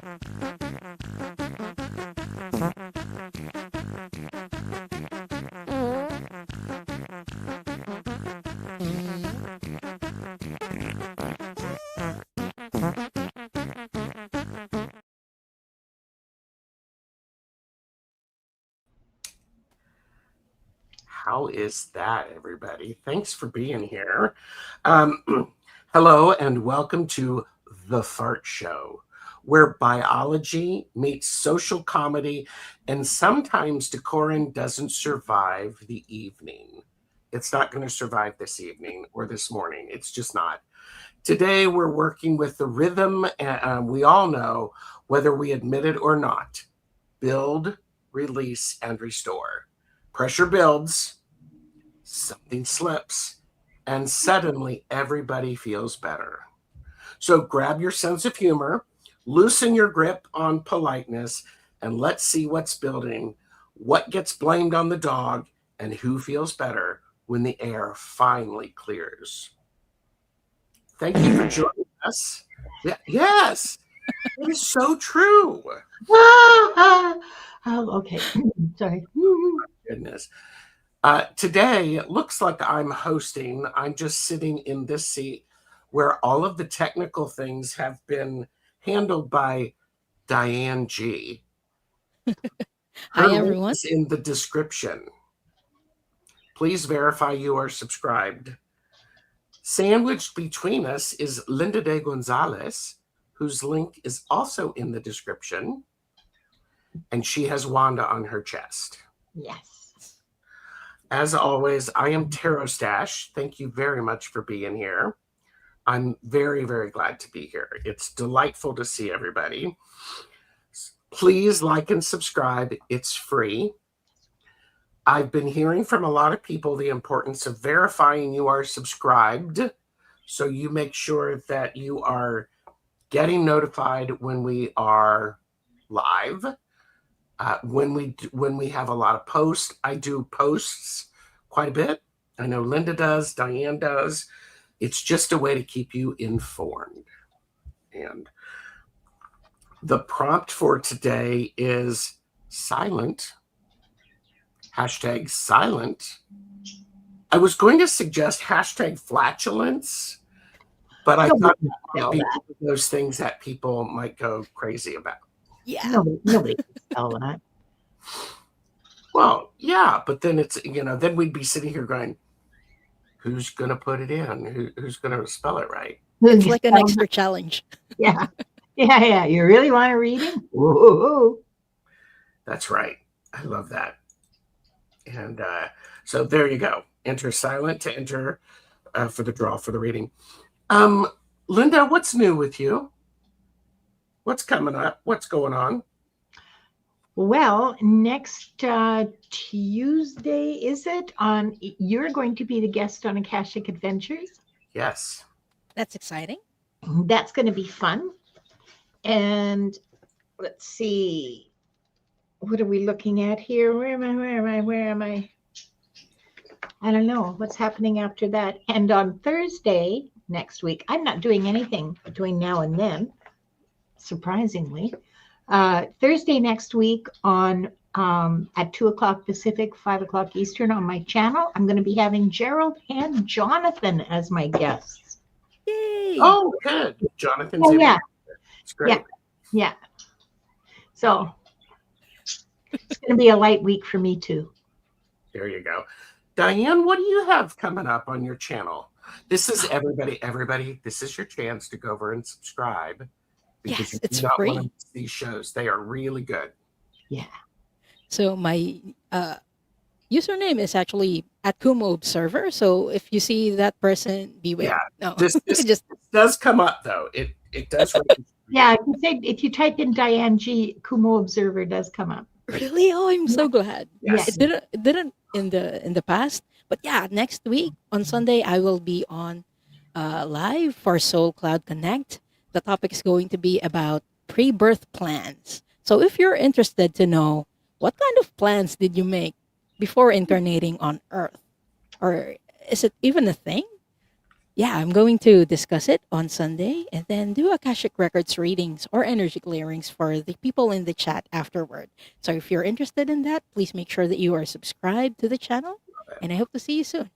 How is that, everybody? Thanks for being here. Hello, and welcome to The Fart Show, where biology meets social comedy, and sometimes decorum doesn't survive the evening. It's not going to survive this evening or this morning. It's just not. Today, we're working with the rhythm, and we all know, whether we admit it or not, build, release, and restore. Pressure builds, something slips, and suddenly everybody feels better. So grab your sense of humor, loosen your grip on politeness, and let's see what's building, what gets blamed on the dog, and who feels better when the air finally clears. Thank you for joining us. Yes, it is so true. Okay. Sorry. Goodness. Today, it looks like I'm hosting. I'm just sitting in this seat where all of the technical things have been handled by Diane G. Her Hi, link everyone. is in the description. Please verify you are subscribed. Sandwiched between us is Linda de Gonzalez, whose link is also in the description. And she has Wanda on her chest. Yes. As always, I am Tarot Stash. Thank you very much for being here. I'm very, very glad to be here. It's delightful to see everybody. Please like and subscribe. It's free. I've been hearing from a lot of people the importance of verifying you are subscribed, so you make sure that you are getting notified when we are live. When we have a lot of posts, I do posts quite a bit. I know Linda does, Diane does. It's just a way to keep you informed. And the prompt for today is silent. Hashtag silent. I was going to suggest hashtag flatulence, but I thought that might be one of those things that people might go crazy about. Yeah. Nobody can spell that. Well, yeah, but then it's, then we'd be sitting here going, who's going to put it in? Who's going to spell it right? It's like an extra challenge. Yeah. Yeah. You really want to read it? Ooh. That's right. I love that. And so there you go. Enter silent to enter for the draw for the reading. Linda, what's new with you? What's coming up? What's going on? Well, next Tuesday, is it? You're going to be the guest on Akashic Adventures. Yes. That's exciting. That's going to be fun. And let's see. What are we looking at here? Where am I? I don't know what's happening after that. And on Thursday next week, I'm not doing anything between now and then, surprisingly. Thursday next week on at 2:00 Pacific, 5:00 Eastern on my channel, I'm going to be having Gerald and Jonathan as my guests. Yay! Oh, good. Jonathan's Oh, yeah. It's great. Yeah. So it's going to be a light week for me too. There you go. Diane, what do you have coming up on your channel? This is everybody, this is your chance to go over and subscribe. Because Yes, it's you do not free. want to miss these shows. They are really good. Yeah. So my username is actually at Kumo Observer. So if you see that person, beware. Yeah. No, This just does come up though. It does. Yeah, if you type in Diane G, Kumo Observer does come up. really. Oh, I'm so glad. Yes. It didn't in the past, but yeah, next week on Sunday I will be on live for Soul Cloud Connect. The topic is going to be about pre-birth plans. So if you're interested to know what kind of plans did you make before incarnating on Earth, or is it even a thing? yeah, I'm going to discuss it on Sunday and then do Akashic Records readings or energy clearings for the people in the chat afterward. So if you're interested in that, please make sure that you are subscribed to the channel and I hope to see you soon.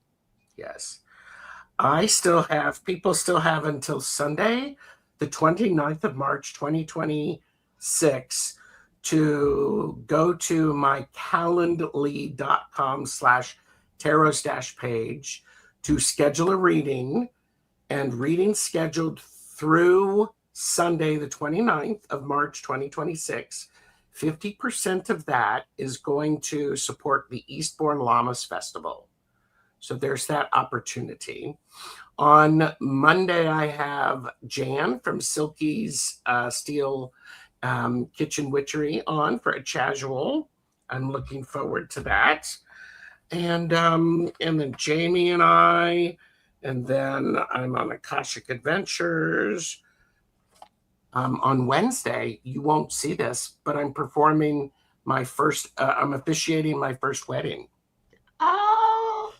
Yes. People still have until Sunday, the 29th of March, 2026, to go to my calendly.com/tarot page to schedule a reading, and reading scheduled through Sunday, the 29th of March, 2026. 50% of that is going to support the Eastbourne Llamas Festival. So there's that opportunity. On Monday, I have Jan from Silky's Steel Kitchen Witchery on for a casual. I'm looking forward to that. And then Jamie and I, and then I'm on Akashic Adventures. On Wednesday, you won't see this, but I'm performing my first. I'm officiating my first wedding. Oh,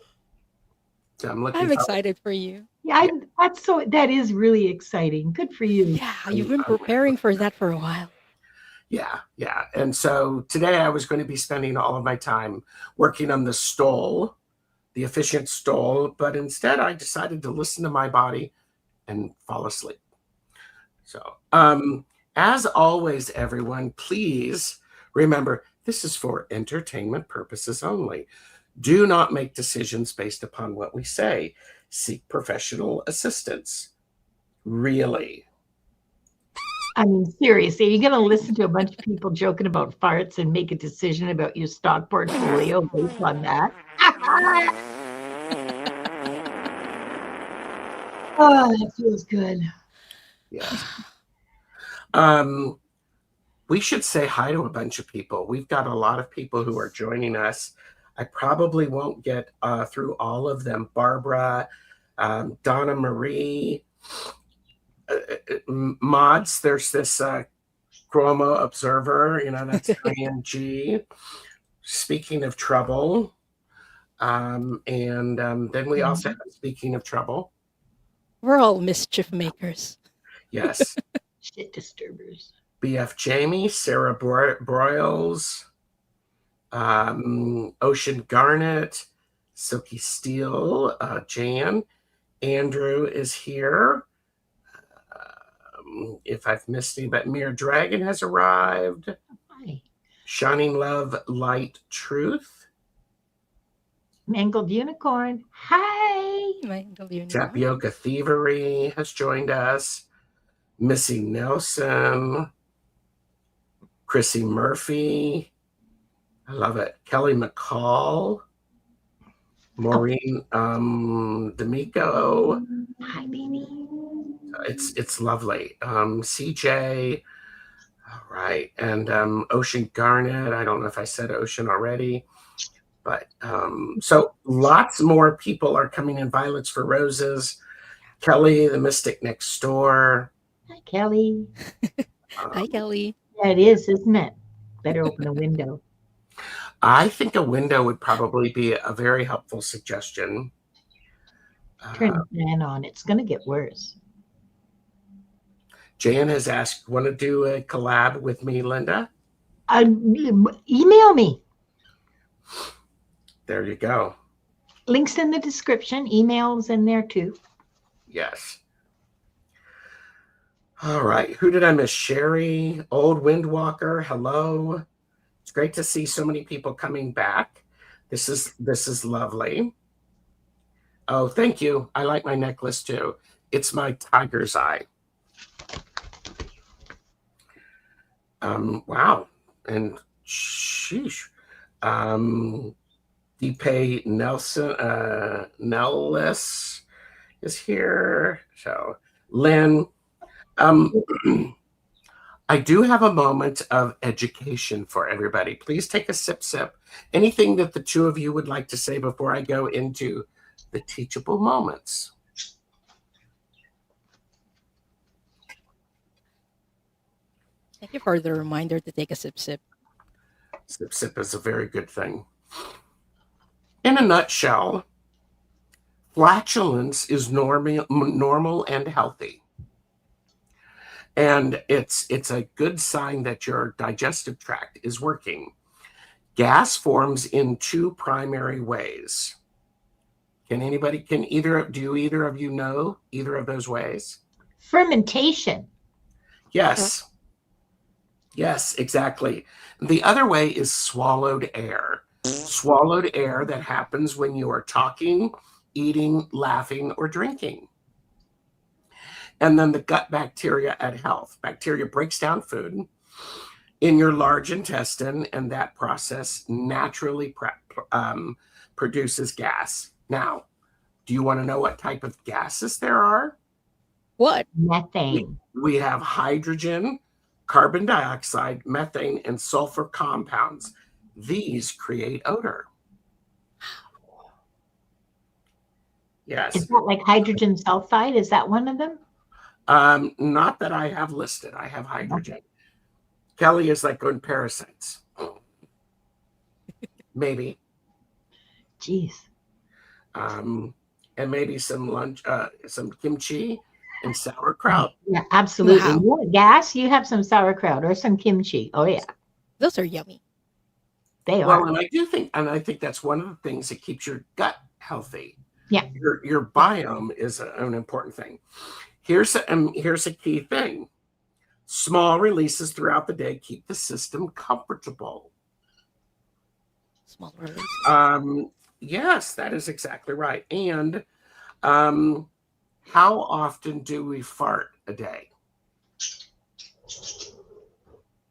So I'm looking I'm forward. excited for you. yeah, that is really exciting. Good for you. Yeah, you've been preparing for that for a while. Yeah. And so today I was going to be spending all of my time working on the stole, the efficient stole, but instead I decided to listen to my body and fall asleep. So, as always, everyone, please remember this is for entertainment purposes only. Do not make decisions based upon what we say. Seek professional assistance. Really. I mean, seriously, you're going to listen to a bunch of people joking about farts and make a decision about your stock portfolio based on that. Oh, that feels good. Yeah. We should say hi to a bunch of people. We've got a lot of people who are joining us. I probably won't get through all of them. Barbara, Donna Marie, mods. There's this Chromo Observer, that's Diane G. Speaking of trouble. And then we also have Speaking of Trouble. We're all mischief makers. Yes. Shit disturbers. BF Jamie, Sarah Broyles, Ocean Garnet, Silky Steel, Jan. Andrew is here. If I've missed any, but Mere Dragon has arrived. Hi. Shining Love, Light, Truth. Mangled Unicorn. Hi. Mangled Unicorn. Tapioca Thievery has joined us. Missy Nelson. Chrissy Murphy. I love it. Kelly McCall. Maureen D'Amico. Hi, baby. It's lovely. CJ. All right. And Ocean Garnet. I don't know if I said Ocean already. But so lots more people are coming in. Violets for Roses. Kelly, the Mystic Next Door. Hi, Kelly. Hi, Kelly. Yeah, it is, isn't it? Better open a window. I think a window would probably be a very helpful suggestion. Turn the fan on. It's going to get worse. Jan has asked, want to do a collab with me, Linda? Email me. There you go. Links in the description. Emails in there too. Yes. All right. Who did I miss? Sherry, Old Windwalker. Hello. It's great to see so many people coming back. This is lovely. Oh, thank you. I like my necklace too. It's my tiger's eye. Wow. And sheesh. Deepay Nellis is here. So Lynn, I do have a moment of education for everybody. Please take a sip. Anything that the two of you would like to say before I go into the teachable moments? Thank you for the reminder to take a sip. Sip is a very good thing. In a nutshell, Flatulence is normal and healthy. And it's a good sign that your digestive tract is working. Gas forms in two primary ways. Do either of you know either of those ways? Fermentation. Yes. Yes, exactly. The other way is swallowed air. Swallowed air that happens when you are talking, eating, laughing, or drinking. And then the gut bacteria at health. Bacteria breaks down food in your large intestine, and that process naturally produces gas. Now, do you want to know what type of gases there are? What? Methane. We have hydrogen, carbon dioxide, methane, and sulfur compounds. These create odor. Yes. Is that like hydrogen sulfide? Is that one of them? Not that I have listed. I have hydrogen. Okay. Kelly is like going parasites. Maybe. Jeez. And maybe some kimchi and sauerkraut. Yeah, absolutely. Wow. You want gas? You have some sauerkraut or some kimchi. Oh yeah, Those are yummy. they Well, are. and I think that's one of the things that keeps your gut healthy. Yeah. Your biome is an important thing. Here's a key thing. Small releases throughout the day keep the system comfortable. Small release. Yes, that is exactly right. And how often do we fart a day?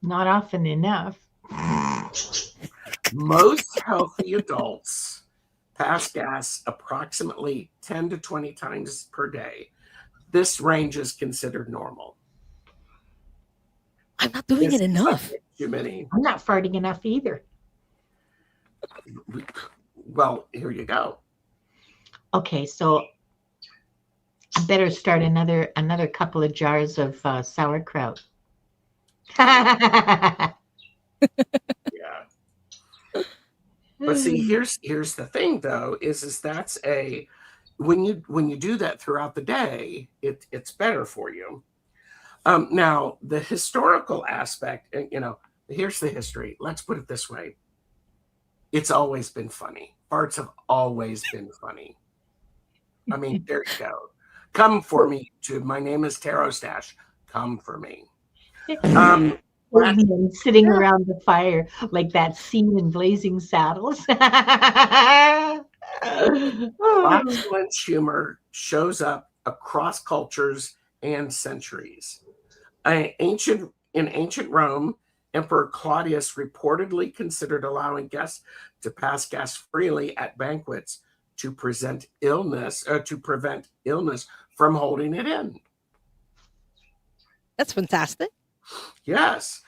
Not often enough. Most healthy adults pass gas approximately 10 to 20 times per day. This range is considered normal. I'm not doing it enough. Too many. I'm not farting enough either. Well, here you go. Okay, so I better start another couple of jars of sauerkraut. Yeah. But see, here's the thing though, is that's when you do that throughout the day, it's better for you. Now the historical aspect, here's the history. Let's put it this way. It's always been funny. Farts have always been funny. I mean, there you go. Come for me, YouTube. My name is Tarot Stash. Come for me. Sitting around the fire like that scene in Blazing Saddles. Flatulence humor shows up across cultures and centuries. In ancient Rome, Emperor Claudius reportedly considered allowing guests to pass gas freely at banquets to prevent illness from holding it in. That's fantastic. Yes.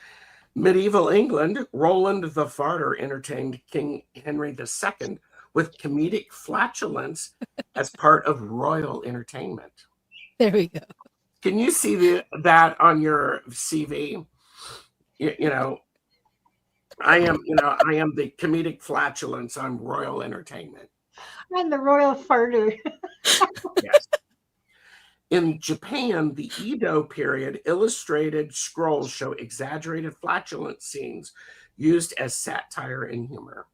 Medieval England, Roland the Farter entertained King Henry II with comedic flatulence as part of royal entertainment. There we go. Can you see that on your CV? I am the comedic flatulence on royal entertainment. I'm the royal farter. Yes. In Japan, the Edo period, illustrated scrolls show exaggerated flatulence scenes used as satire and humor.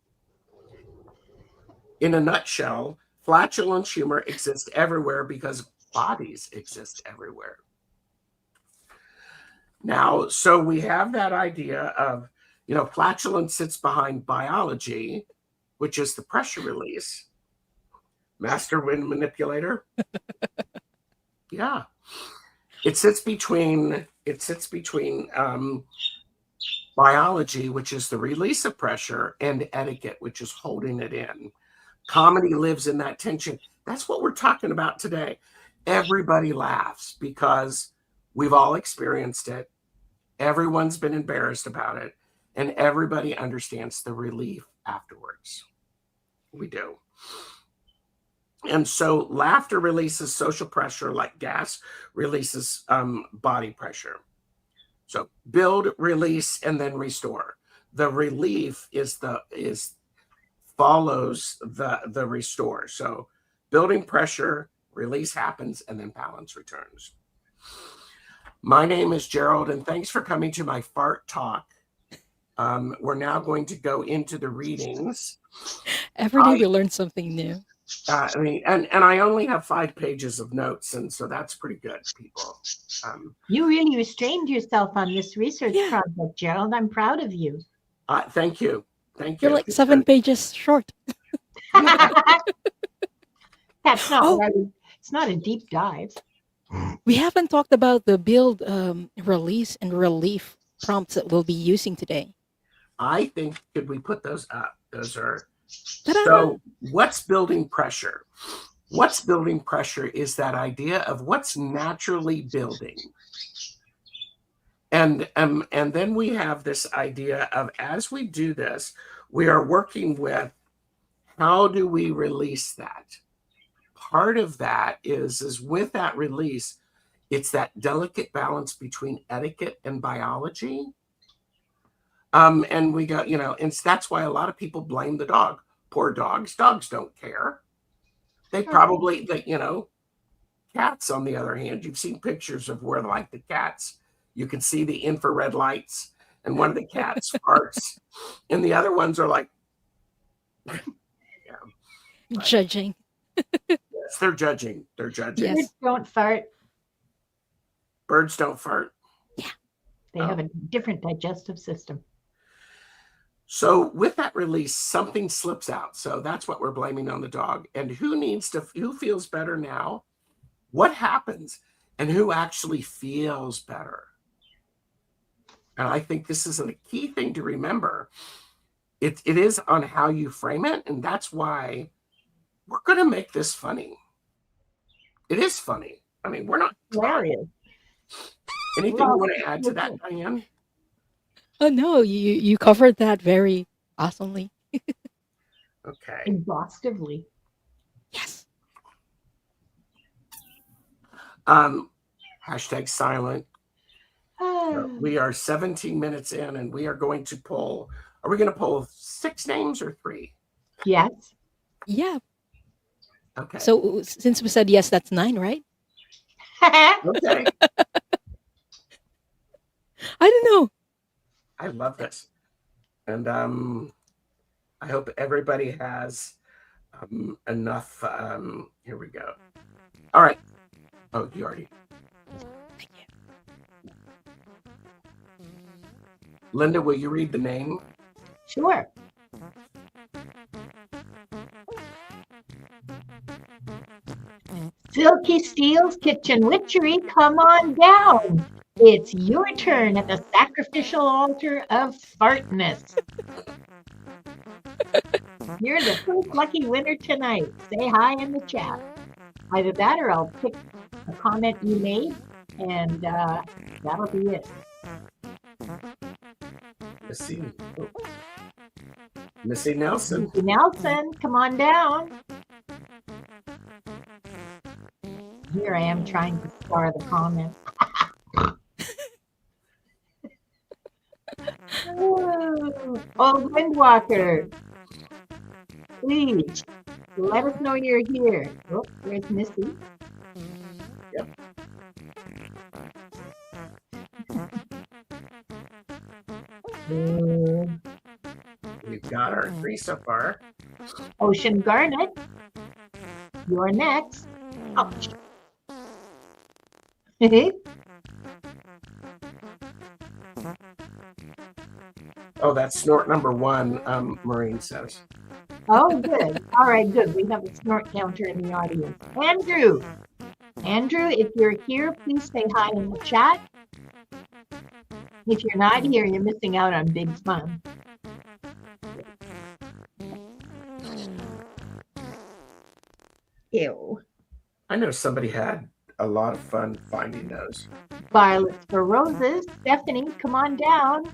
In a nutshell, flatulence humor exists everywhere because bodies exist everywhere. Now, so we have that idea of, flatulence sits behind biology, which is the pressure release. Master wind manipulator. Yeah. It sits between biology, which is the release of pressure, and etiquette, which is holding it in. Comedy lives in that tension. That's what we're talking about today. Everybody laughs because we've all experienced it. Everyone's been embarrassed about it, and everybody understands the relief afterwards. We do. And so laughter releases social pressure like gas releases body pressure. So build, release, and then restore. The relief follows the restore. So Building pressure, release happens, and then balance returns. My name is Gerald, and thanks for coming to my fart talk. We're now going to go into the readings. Every day we learn something new. And I only have 5 pages of notes, and so that's pretty good, people. You really restrained yourself on this research project, Gerald. I'm proud of you. Thank you. Thank You're you. like 7 pages short. That's not what I would, it's not a deep dive. We haven't talked about the build, release, and relief prompts that we'll be using today. I think, could we put those up? Those are, Ta-da! so what's building pressure? What's building pressure is that idea of what's naturally building. And then we have this idea of, as we do this, we are working with, how do we release that? Part of that is with that release, it's that delicate balance between etiquette and biology. And we got, and that's why a lot of people blame the dog. Poor dogs. Dogs don't care. They probably, cats, on the other hand, you've seen pictures of where, like, the cats, you can see the infrared lights, and one of the cats farts, and the other ones are like, Judging. Yes, they're judging. They're judging. Birds don't fart. Birds don't fart. Yeah. They have a different digestive system. So with that release, something slips out. So that's what we're blaming on the dog. And who feels better now? What happens? And who actually feels better? And I think this is a key thing to remember. It is on how you frame it. And that's why we're going to make this funny. It is funny. I mean, we're not hilarious. Anything you want to add to that, Diane? Oh no, you covered that very awesomely. Okay. Exhaustively. Yes. Hashtag silent. We are 17 minutes in, and we are going to pull. Are we going to pull 6 names or 3? Yes. Yeah. Okay. So since we said yes, that's 9, right? Okay. I don't know. I love this. And I hope everybody has enough. Here we go. All right. Oh, you already. Thank you. Linda, will you read the name? Sure. Silky Steel's Kitchen Witchery, come on down. It's your turn at the sacrificial altar of fartness. You're the first lucky winner tonight. Say hi in the chat. Either that or I'll pick a comment you made, and that'll be it. Missy Nelson. Missy Nelson, come on down. Here I am trying to star the comments. Old Windwalker, please let us know you're here. Oh, there's Missy. Yep. We've got our 3 so far. Ocean Garnet, you're next. Ouch. Oh, that's snort number 1, Maureen says. Oh, good. All right, good. We have a snort counter in the audience. Andrew, if you're here, please say hi in the chat. If you're not here, you're missing out on big fun. Ew. I know somebody had a lot of fun finding those. Violets for Roses. Stephanie, come on down.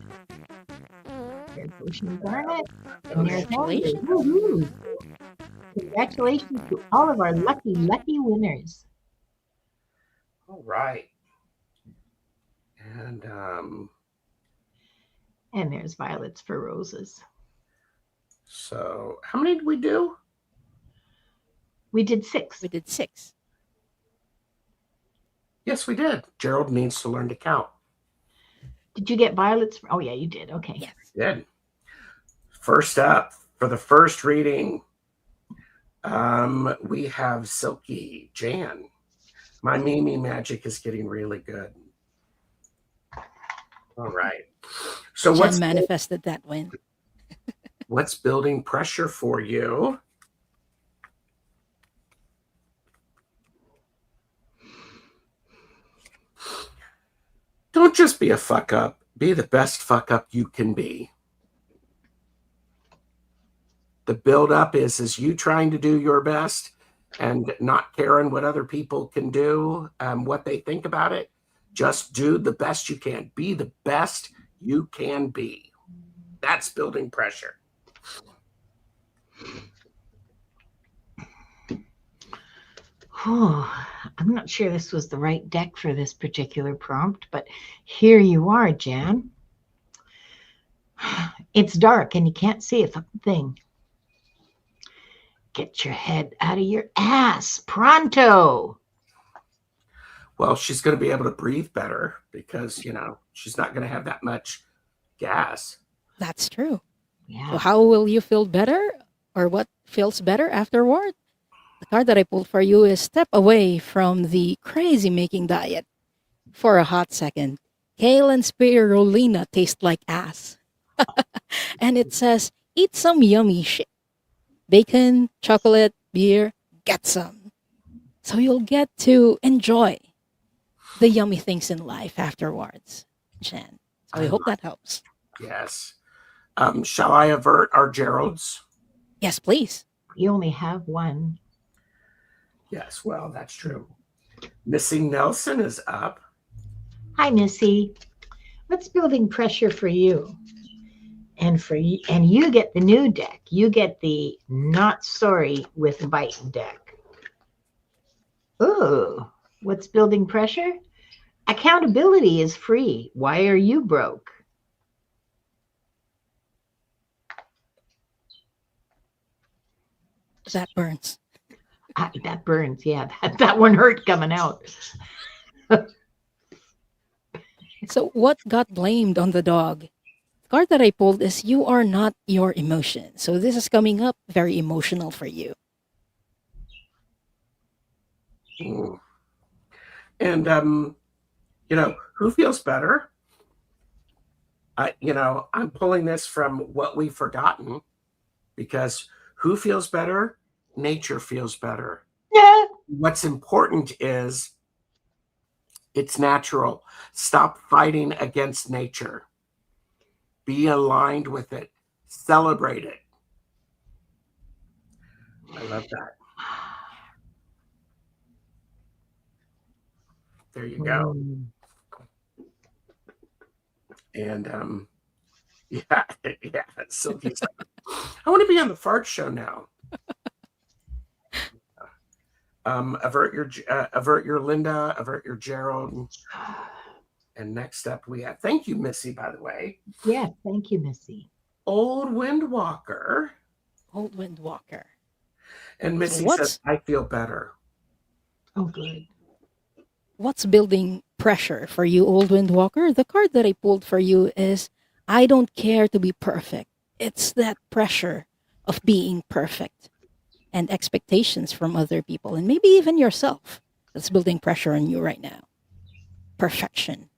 There's Ocean Garnet. And there's Andrew. Woo-hoo. Congratulations to all of our lucky winners. All right. And there's Violets for Roses. So how many did we do? We did 6. We did 6. Yes, we did. Gerald needs to learn to count. Did you get Violet's? Oh, yeah, you did. Okay. Yes. Good. First up, for the first reading, we have Silky Jan. My Mimi magic is getting really good. All right. So Jen manifested that win. what's building pressure for you? Don't just be a fuck up. Be the best fuck up you can be. The buildup is you trying to do your best and not caring what other people can do, what they think about it. Just do the best you can. Be the best you can be. That's building pressure. Oh, I'm not sure this was the right deck for this particular prompt, but here you are, Jan. It's dark and you can't see a fucking thing. Get your head out of your ass, pronto. Well, she's going to be able to breathe better because, she's not going to have that much gas. That's true. Yeah. So how will you feel better, or what feels better afterward? The card that I pulled for you is step away from the crazy making diet for a hot second. Kale and spirulina taste like ass. And it says, eat some yummy shit. Bacon, chocolate, beer, get some. So you'll get to enjoy the yummy things in life afterwards, Jen. So I hope that helps. Yes. Shall I avert our Geralds? Yes, please. You only have one. Yes, well, that's true. Missing Nelson is up. Hi, Missy. What's building pressure for you? And you get the new deck. You get the not sorry with bite deck. Ooh, what's building pressure? Accountability is free. Why are you broke? That burns. That burns. Yeah, that one hurt coming out. So what got blamed on the dog? The card that I pulled is you are not your emotion. So this is coming up very emotional for you. And, who feels better? I'm pulling this from What We've Forgotten because who feels better? Nature feels better. Yeah. What's important is it's natural. Stop fighting against nature. Be aligned with it. Celebrate it. I love that. There you go. And yeah. Sylvie's like, I want to be on the fart show now. Avert your Linda, avert your Gerald. And next up we have, thank you, Missy, by the way. Yeah, thank you, Missy. Old Windwalker. Old Windwalker. And Missy says, I feel better. Oh, good. What's building pressure for you, Old Windwalker? The card that I pulled for you is I don't care to be perfect. It's that pressure of being perfect and expectations from other people and maybe even yourself that's building pressure on you right now. Perfection.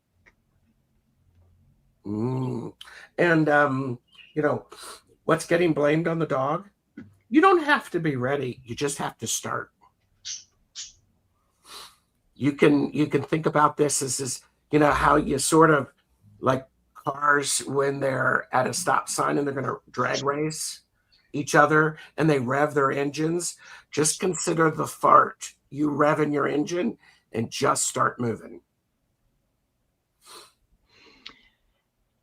And, what's getting blamed on the dog? You don't have to be ready. You just have to start. You can think about this as how you sort of like cars when they're at a stop sign and they're going to drag race each other and they rev their engines. Just consider the fart. You rev in your engine and just start moving.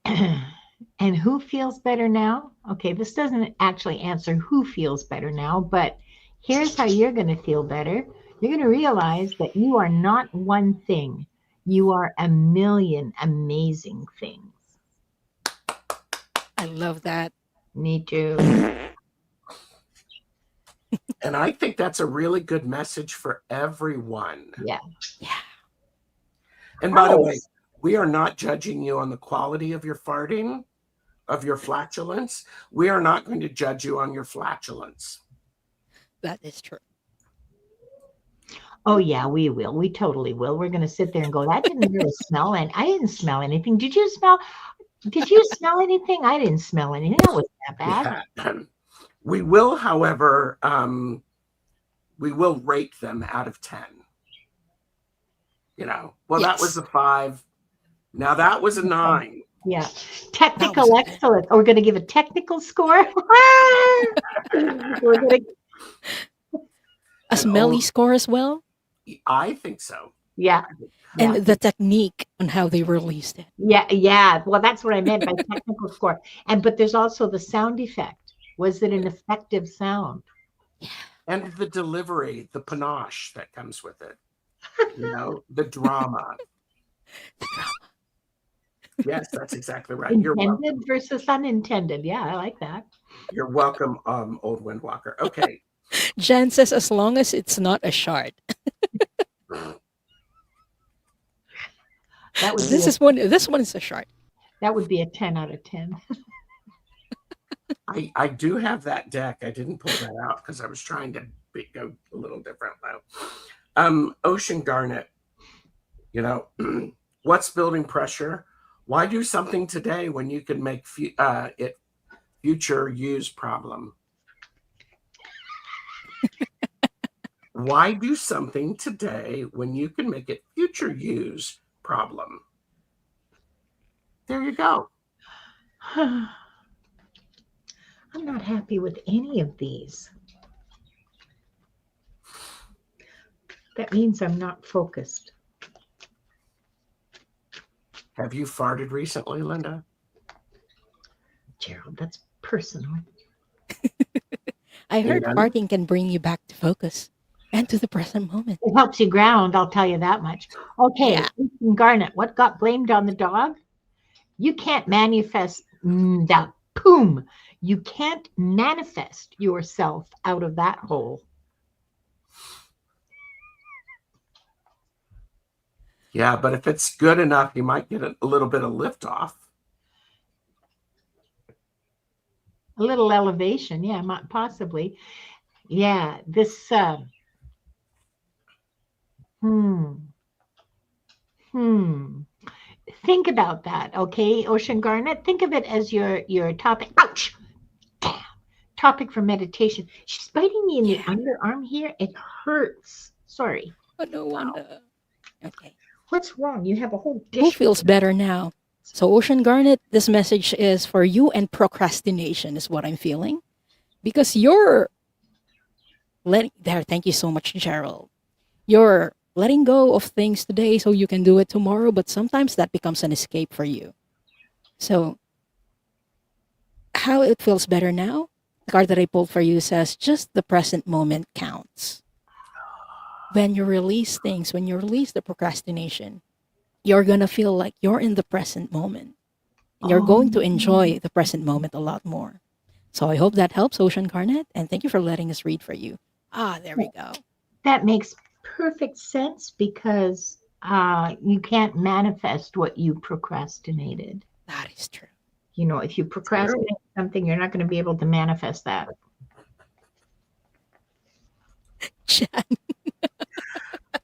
And who feels better now? Okay, this doesn't actually answer who feels better now, but here's how you're going to feel better. You're going to realize that you are not one thing. You are a million amazing things. I love that. Me too. And I think that's a really good message for everyone. Yeah. Yeah. And by the way, Alice. we are not judging you on the quality of your farting, of your flatulence. We are not going to judge you on your flatulence. That is true. Oh yeah, we will. We totally will. We're going to sit there and go, that didn't really smell. And I didn't smell anything. Did you smell anything? I didn't smell anything. That wasn't that bad. Yeah. We will, however, we will rate them out of 10. Well, that was Yes. a 5. Now that was a 9. Yeah. That was Technical a 10. excellence. We're going to give a technical score. We're going to, A smelly score as well. I think so. yeah. And Yeah. the technique on how they released it. Yeah. Well, that's what I meant by technical score. But there's also the sound effect. Was it an effective sound? And the delivery, the panache that comes with it. The drama. Yes, that's exactly right. You're welcome. Intended versus unintended. Yeah, I like that. You're welcome, old Windwalker. Okay. Jen says, as long as it's not a shard. That would This be is one. This one is a shard. that would be a 10 out of 10. I do have that deck. I didn't pull that out because I was trying to go a little different though. Ocean Garnet. What's building pressure? Why do something today when you can make it future use problem? Why do something today when you can make it future use problem? There you go. I'm not happy with any of these. That means I'm not focused. Have you farted recently, Linda? Gerald, that's personal. I heard Amen. farting can bring you back to focus and to the present moment. It helps you ground, I'll tell you that much. Okay, Yeah. Garnet, what got blamed on the dog? You can't manifest that boom. You can't manifest yourself out of that hole. Yeah, but if it's good enough, you might get a little bit of lift off. A little elevation, yeah, possibly. Yeah, this Think about that, okay, Ocean Garnet. Think of it as your topic. Ouch! Damn. Topic for meditation. She's biting me in the underarm here. It hurts. Sorry. Oh, no wonder. Okay. What's wrong? You have a whole dish. Who feels better now? So, Ocean Garnet, this message is for you and procrastination, is what I'm feeling. Because you're letting there. Thank you so much, Gerald. You're letting go of things today so you can do it tomorrow, but sometimes that becomes an escape for you. So, how it feels better now? The card that I pulled for you says just the present moment counts. When you release things, when you release the procrastination, you're going to feel like you're in the present moment. And you're going to enjoy the present moment a lot more. So I hope that helps, Ocean Garnet. And thank you for letting us read for you. There we go. That makes perfect sense because you can't manifest what you procrastinated. That is true. If you procrastinate something, you're not going to be able to manifest that. Jen.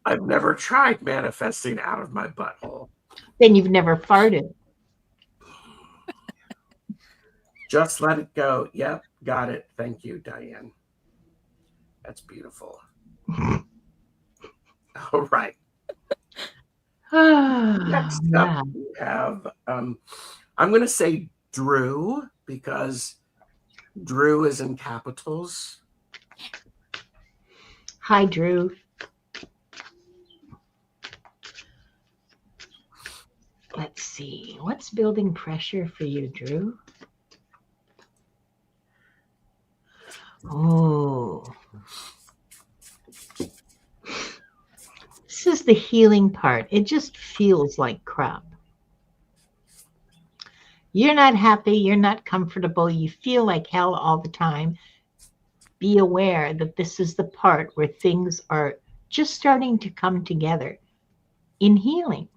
I've never tried manifesting out of my butthole. Then you've never farted. Just let it go. Yep, got it. Thank you, Diane. That's beautiful. All right. Next up, we have, I'm going to say Drew because Drew is in capitals. Hi, Drew. Let's see. What's building pressure for you, Drew? Oh. This is the healing part. It just feels like crap. You're not happy. You're not comfortable. You feel like hell all the time be aware that this is the part where things are just starting to come together in healing.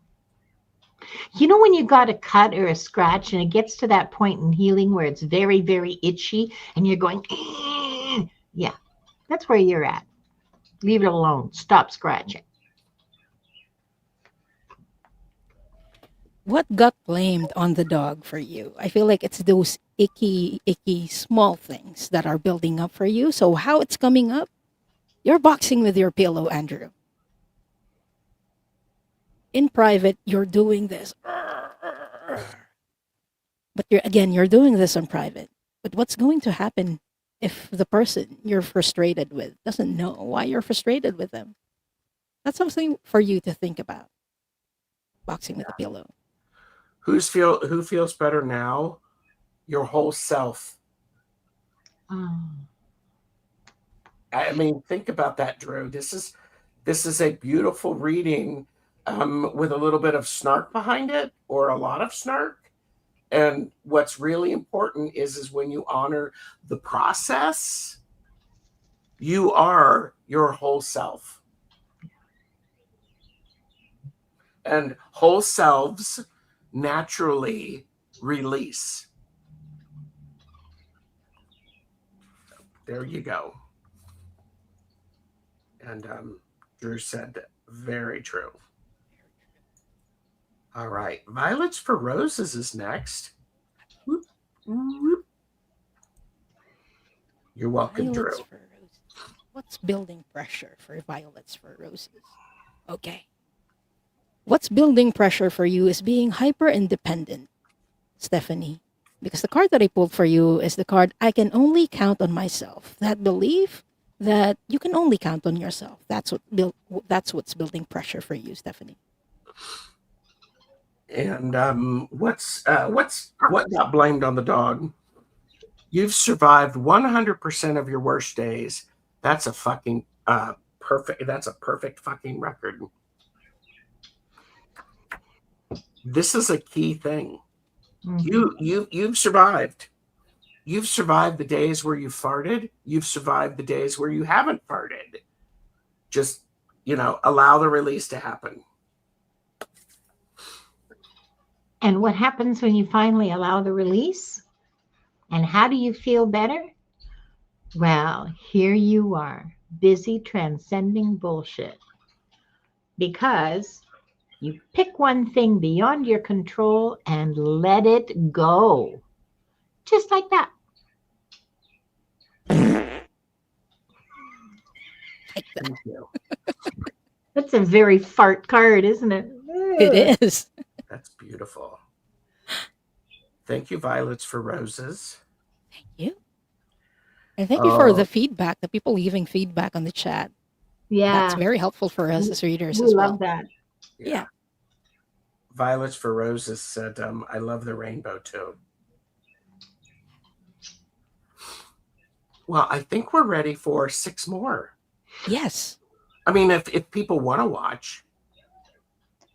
You know, when you got a cut or a scratch and it gets to that point in healing where it's very, very itchy and you're going, yeah, that's where you're at. Leave it alone. Stop scratching. What got blamed on the dog for you? I feel like it's those icky small things that are building up for you. So how it's coming up? You're boxing with your pillow, Andrew. In private, you're doing this. But you're doing this in private. But what's going to happen if the person you're frustrated with doesn't know why you're frustrated with them? That's something for you to think about. Boxing with a pillow. Who feels better now? Your whole self. I mean, think about that, Drew. This is a beautiful reading with a little bit of snark behind it, or a lot of snark. And what's really important is when you honor the process, you are your whole self. And whole selves naturally release. There you go. And Drew said that. Very true. All right. Violets for Roses is next. Whoop, whoop. You're welcome, Violets Drew. for roses. What's building pressure for violets for roses? Okay. What's building pressure for you is being hyper independent, Stephanie. Because the card that I pulled for you is the card I can only count on myself. That belief that you can only count on yourself. That's what's building pressure for you, Stephanie. And what got blamed on the dog? You've survived 100% of your worst days. That's a fucking perfect. That's a perfect fucking record. This is a key thing. You've survived. You've survived the days where you farted. You've survived the days where you haven't farted. Just, allow the release to happen. And what happens when you finally allow the release? And how do you feel better? Well, here you are, busy transcending bullshit. Because you pick one thing beyond your control and let it go. Just like that. Thank you. That's a very fart card, isn't it? It is. That's beautiful. Thank you, Violets for Roses. Thank you. And thank you for the feedback, the people leaving feedback on the chat. Yeah. That's very helpful for us as readers we as love well. that. Yeah. Violets for Roses said, I love the rainbow too. Well, I think we're ready for 6 more. Yes. I mean, if people want to watch,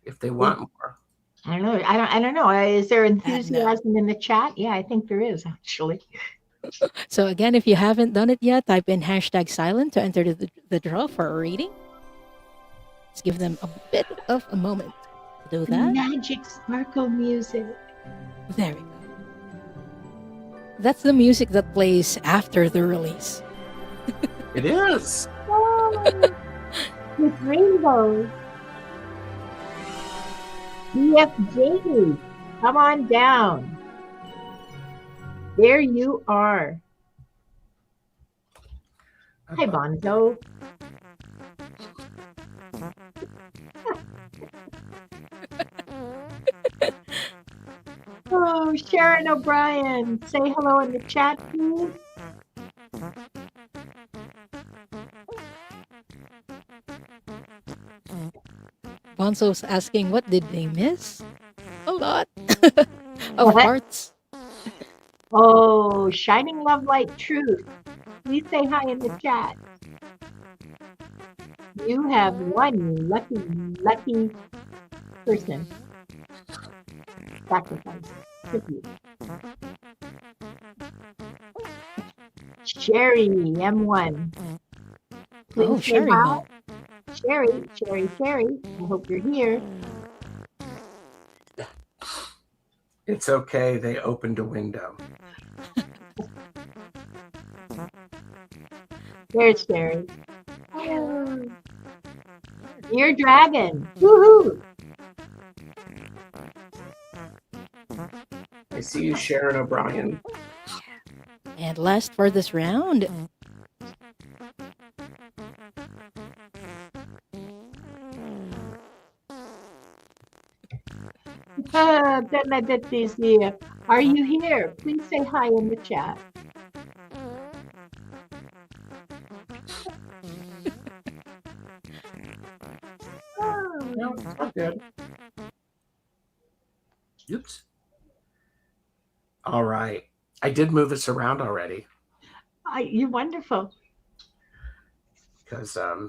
if they want more. I don't know. I don't know. Is there enthusiasm in the chat? Yeah, I think there is actually. So again, if you haven't done it yet, type in hashtag silent to enter the draw for a reading. Let's give them a bit of a moment to do that. Magic sparkle music. There we go. That's the music that plays after the release. It is. Oh, with rainbows. BFJ, come on down. There you are. Hi, Bonzo. Oh, Sharon O'Brien, say hello in the chat, please. Bonzo's asking, what did they miss? A lot of hearts. Oh, shining love light truth. Please say hi in the chat. You have one lucky person. Sacrifice. Sherry, M1. Please Oh, say Sherry hi. Mo. Sherry, Sherry, Sherry. I hope you're here. It's okay. They opened a window. There's Sherry. Oh, dear dragon. Woohoo! I see you, Sharon O'Brien. And last for this round, Bernadette is here. Are you here? Please say hi in the chat. Oh, No, it's all good. Oops. All right. I did move us around already you're wonderful. because Okay.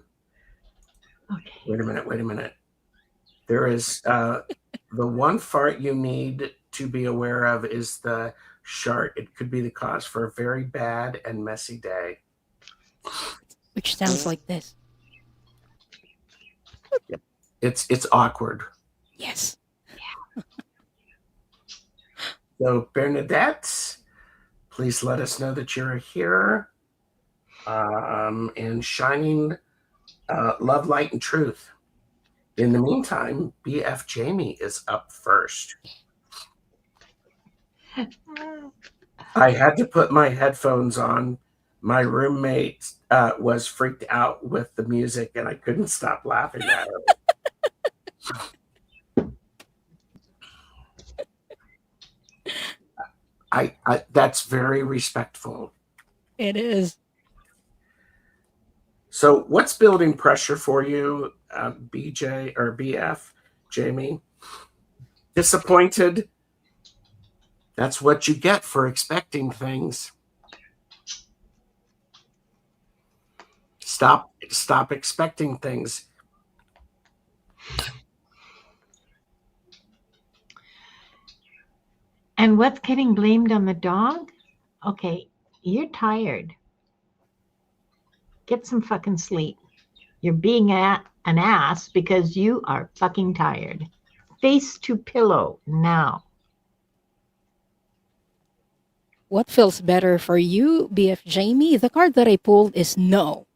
wait a minute. There is the one fart you need to be aware of is the shart. It could be the cause for a very bad and messy day. which sounds like this. It's awkward. Yes. So Bernadette, please let us know that you're here and shining love, light, and truth. In the meantime, BF Jamie is up first. I had to put my headphones on. My roommate was freaked out with the music, and I couldn't stop laughing at her. I that's very respectful. It is. So, what's building pressure for you, BJ or BF, Jamie? Disappointed? That's what you get for expecting things. Stop expecting things. And what's getting blamed on the dog? Okay, you're tired. Get some fucking sleep. You're being an ass because you are fucking tired. Face to pillow now. What feels better for you, BF Jamie? The card that I pulled is no.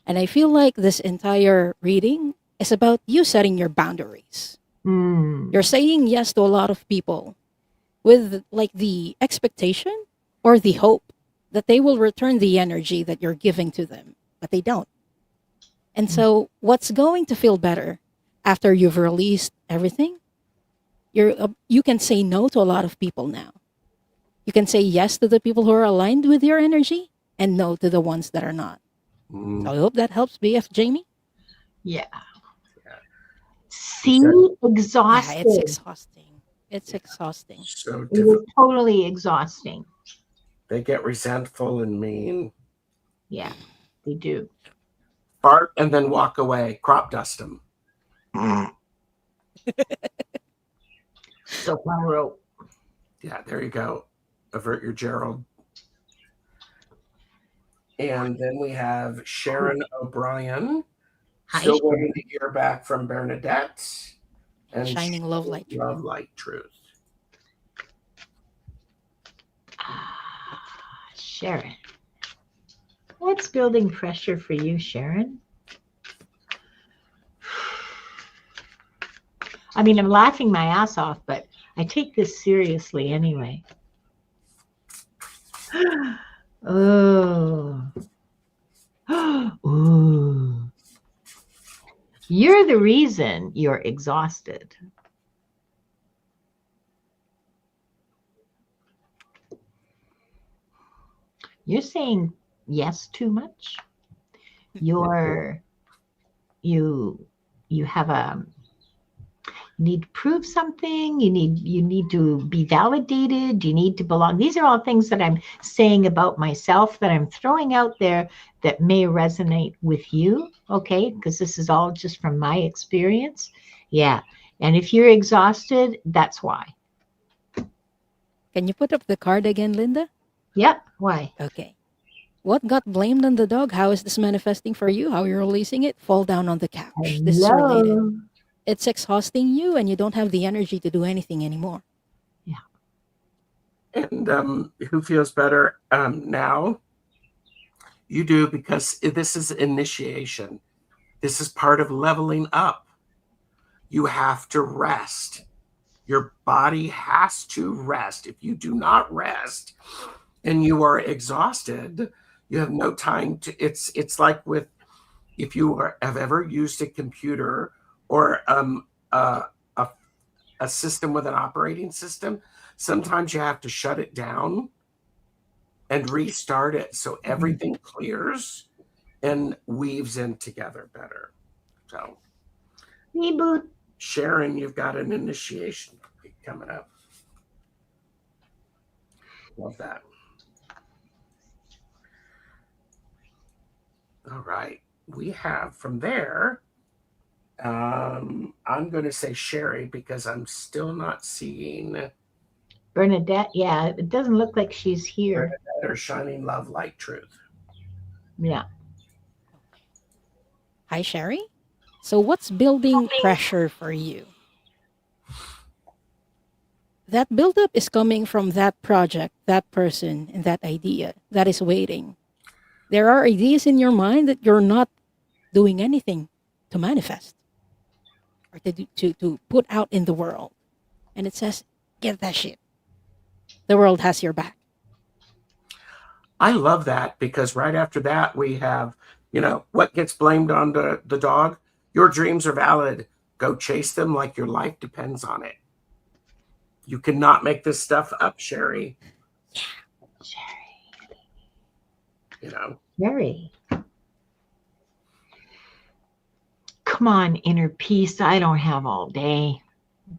And I feel like this entire reading is about you setting your boundaries. You're saying yes to a lot of people with like the expectation or the hope that they will return the energy that you're giving to them, but they don't. And so what's going to feel better after you've released everything? You can say no to a lot of people now. You can say yes to the people who are aligned with your energy and no to the ones that are not. So I hope that helps, BF Jamie. Yeah. See, exhausting. Yeah, it's exhausting. It's exhausting. So It difficult. is totally exhausting. They get resentful and mean. Yeah, they do. Fart and then walk away. Crop dust them. So I wrote. Yeah, there you go. Avert your Gerald. And then we have Sharon O'Brien. Hi, Still Sharon. waiting to hear back from Bernadette. And Shining love, light, truth. love, light, truth. Sharon. What's building pressure for you, Sharon? I mean, I'm laughing my ass off, but I take this seriously anyway. Oh. Ooh. You're the reason you're exhausted. You're saying yes too much. You have a need to prove something. You need to be validated. You need to belong. These are all things that I'm saying about myself that I'm throwing out there that may resonate with you. Okay, because this is all just from my experience. Yeah, and if you're exhausted, that's why. Can you put up the card again, Linda? Yep. Why? Okay. What got blamed on the dog? How is this manifesting for you? How you're releasing it? Fall down on the couch. This is related. Hello. It's exhausting you and you don't have the energy to do anything anymore. And who feels better now? You do, because this is initiation. This is part of leveling up. You have to rest. Your body has to rest. If you do not rest and you are exhausted, you have no time to. It's like with, if you have ever used a computer or a system with an operating system, sometimes you have to shut it down and restart it so everything clears and weaves in together better. So, Reboot. Sharon, you've got an initiation coming up. Love that. All right. We have from there, I'm going to say Sherry because I'm still not seeing Bernadette. Yeah, it doesn't look like she's here. Bernadette or Shining Love, Light, Truth. Yeah. Hi, Sherry. So, what's building pressure for you? That buildup is coming from that project, that person, and that idea that is waiting. There are ideas in your mind that you're not doing anything to manifest or to put out in the world. And it says, get that shit. The world has your back. I love that because right after that, we have, what gets blamed on the dog? Your dreams are valid. Go chase them like your life depends on it. You cannot make this stuff up, Sherry. Sherry. You know. Sherry. Come on, inner peace. I don't have all day.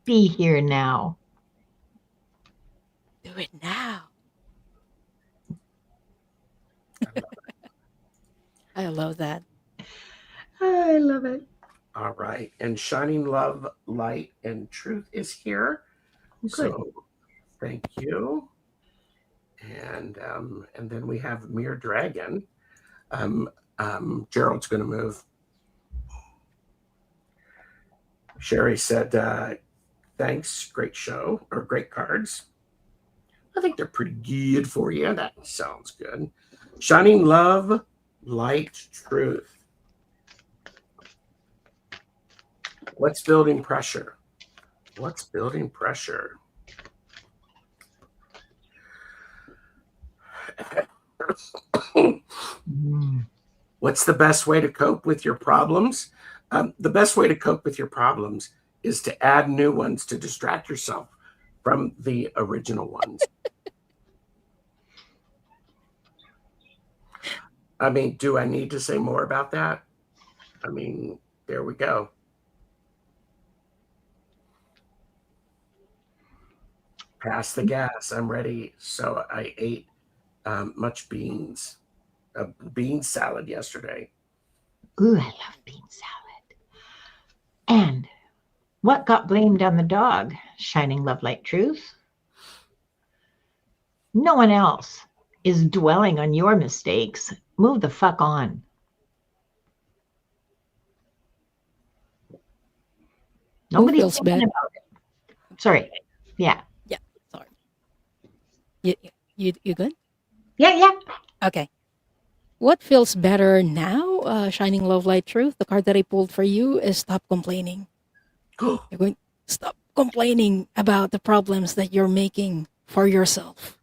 Be here now. Do it now. I love that. I love it. All right. And Shining Love, Light, and Truth is here. Good. So thank you. And then we have Mere Dragon. Gerald's going to move. Sherry said, thanks, great show, or great cards. I think they're pretty good for you. That sounds good. Shining Love, Light, Truth. What's building pressure? What's building pressure? What's the best way to cope with your problems? The best way to cope with your problems is to add new ones to distract yourself from the original ones. I mean, do I need to say more about that? I mean, there we go. Pass the gas. I'm ready. So I ate much beans, a bean salad yesterday. Ooh, I love bean salad. And what got blamed on the dog? Shining Love, Light, Truth. No one else is dwelling on your mistakes. Move the fuck on. Nobody's feels thinking bad? about it. Sorry. Yeah. Yeah, sorry. You good? Yeah. Okay. What feels better now? Shining Love, Light, Truth. The card that I pulled for you is stop complaining. You're going stop complaining about the problems that you're making for yourself.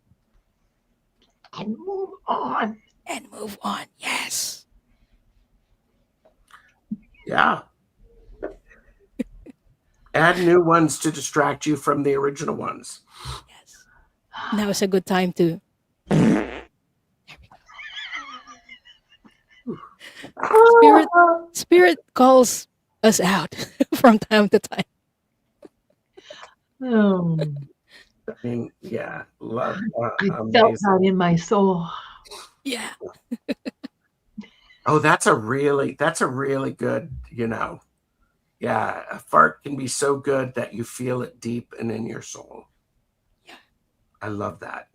And move on. And move on. Yes. Yeah. Add new ones to distract you from the original ones. Yes. Now is a good time to. Spirit calls us out from time to time. Oh, I mean, yeah, love. I felt that in my soul. Yeah. Oh, that's a really good, yeah, a fart can be so good that you feel it deep and in your soul. Yeah. I love that.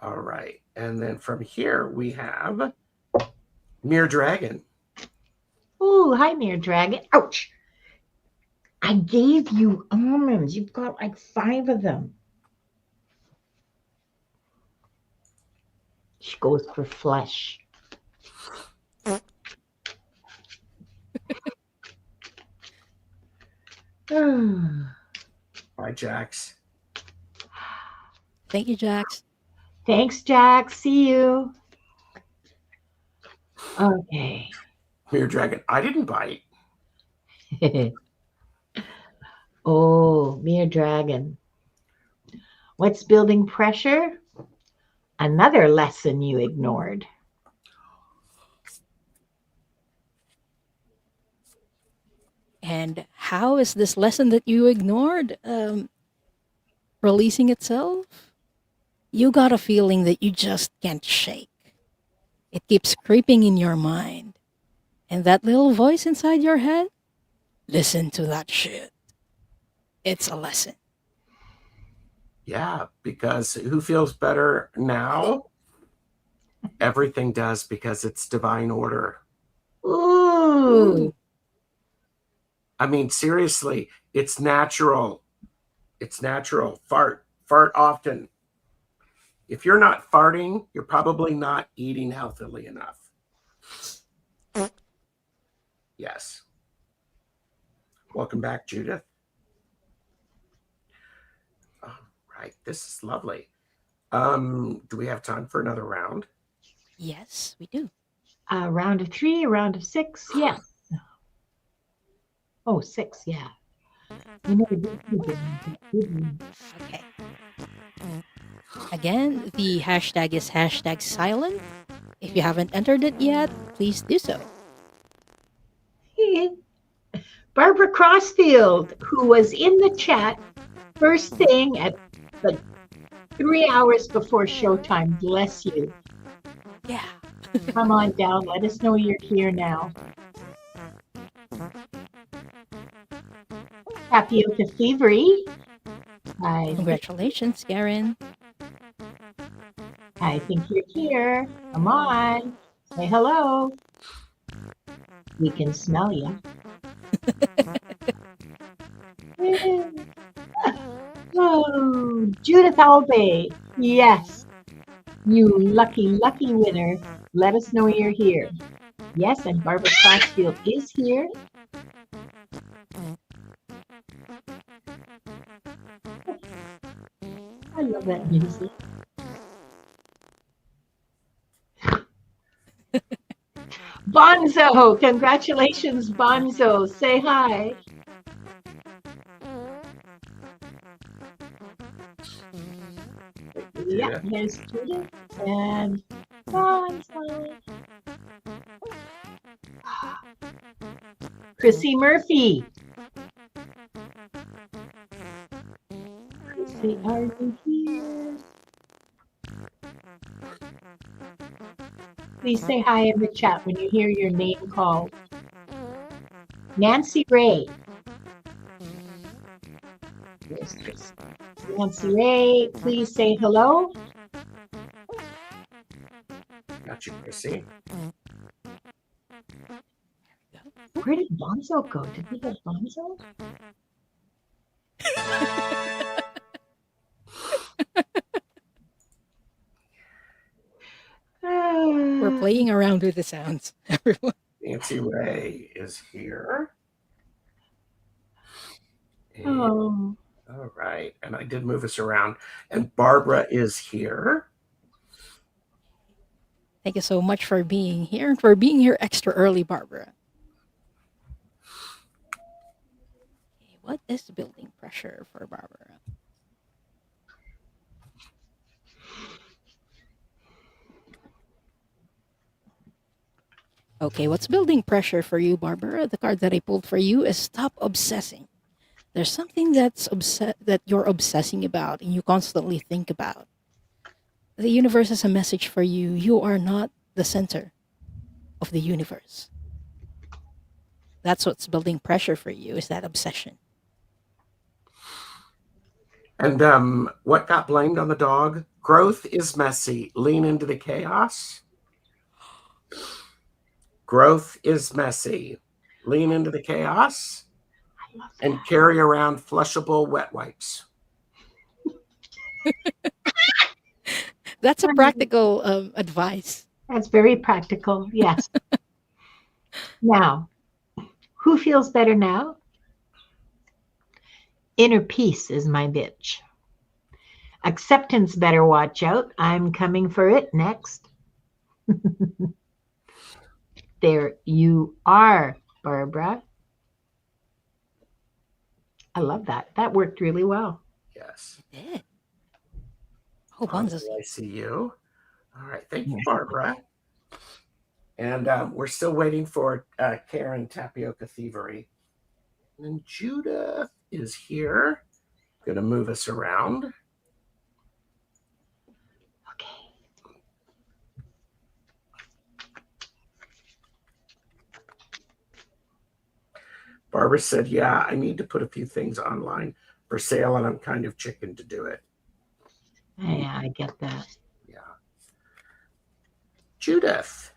All right. And then from here we have Mere Dragon. Oh, hi, Mere Dragon. Ouch. I gave you almonds. You've got like 5 of them. She goes for flesh. Bye, Jax. Thank you, Jax. Thanks, Jack. See you. Okay. Mere Dragon. I didn't bite. Oh, Mere Dragon. What's building pressure? Another lesson you ignored. And how is this lesson that you ignored releasing itself? You got a feeling that you just can't shake. It keeps creeping in your mind. And that little voice inside your head? Listen to that shit. It's a lesson. Yeah, because who feels better now? Everything does because it's divine order. Ooh. I mean, seriously, it's natural. It's natural. Fart often. If you're not farting, you're probably not eating healthily enough. Yes. Welcome back, Judith. All right, this is lovely. Do we have time for another round? Yes, we do. A round of 3, a round of 6. Yes. Oh, 6. Yeah. We never did 2 good ones, did we? Okay. Again, the hashtag is hashtag silent. If you haven't entered it yet, please do so. Barbara Crossfield, who was in the chat first thing at the 3 hours before showtime. Bless you. Yeah. Come on down. Let us know you're here now. Tapioca Thievery. Congratulations, Karen. I think you're here. Come on. Say hello. We can smell you. Oh, Judith Albay. Yes. You lucky winner. Let us know you're here. Yes, and Barbara Crossfield is here. I love that music. Bonzo, congratulations, Bonzo. Say hi. Yeah, there's Judith and Bonzo. Chrissy Murphy. Chrissy, are you here? Please say hi in the chat when you hear your name called. Nancy Ray. Yes, Chrissy. Nancy Ray, please say hello. Got you, Chrissy. Where did Bonzo go? Did we get Bonzo? We're playing around with the sounds, everyone. Nancy Ray is here. Oh. All right. And I did move us around. And Barbara is here. Thank you so much for being here and for being here extra early, Barbara. Okay, what is building pressure for Barbara? Okay, what's building pressure for you, Barbara? The card that I pulled for you is Stop Obsessing. There's something that you're obsessing about and you constantly think about. The universe has a message for you. You are not the center of the universe. That's what's building pressure for you, is that obsession. And what got blamed on the dog? Growth is messy. Lean into the chaos. Growth is messy. Lean into the chaos I love and that. carry around flushable wet wipes. That's a practical advice. That's very practical. Yes. Now, who feels better now? Inner peace is my bitch. Acceptance better watch out. I'm coming for it next. There you are, Barbara. I love that. That worked really well. Yes. Yeah. Oh, Bonzo, Bonzo. I see you. All right. Thank you, Barbara. And we're still waiting for Karen Tapioca Thievery. And Judith is here. Going to move us around. Okay. Barbara said, yeah, I need to put a few things online for sale, and I'm kind of chicken to do it. Yeah, I get that. Yeah. Judith.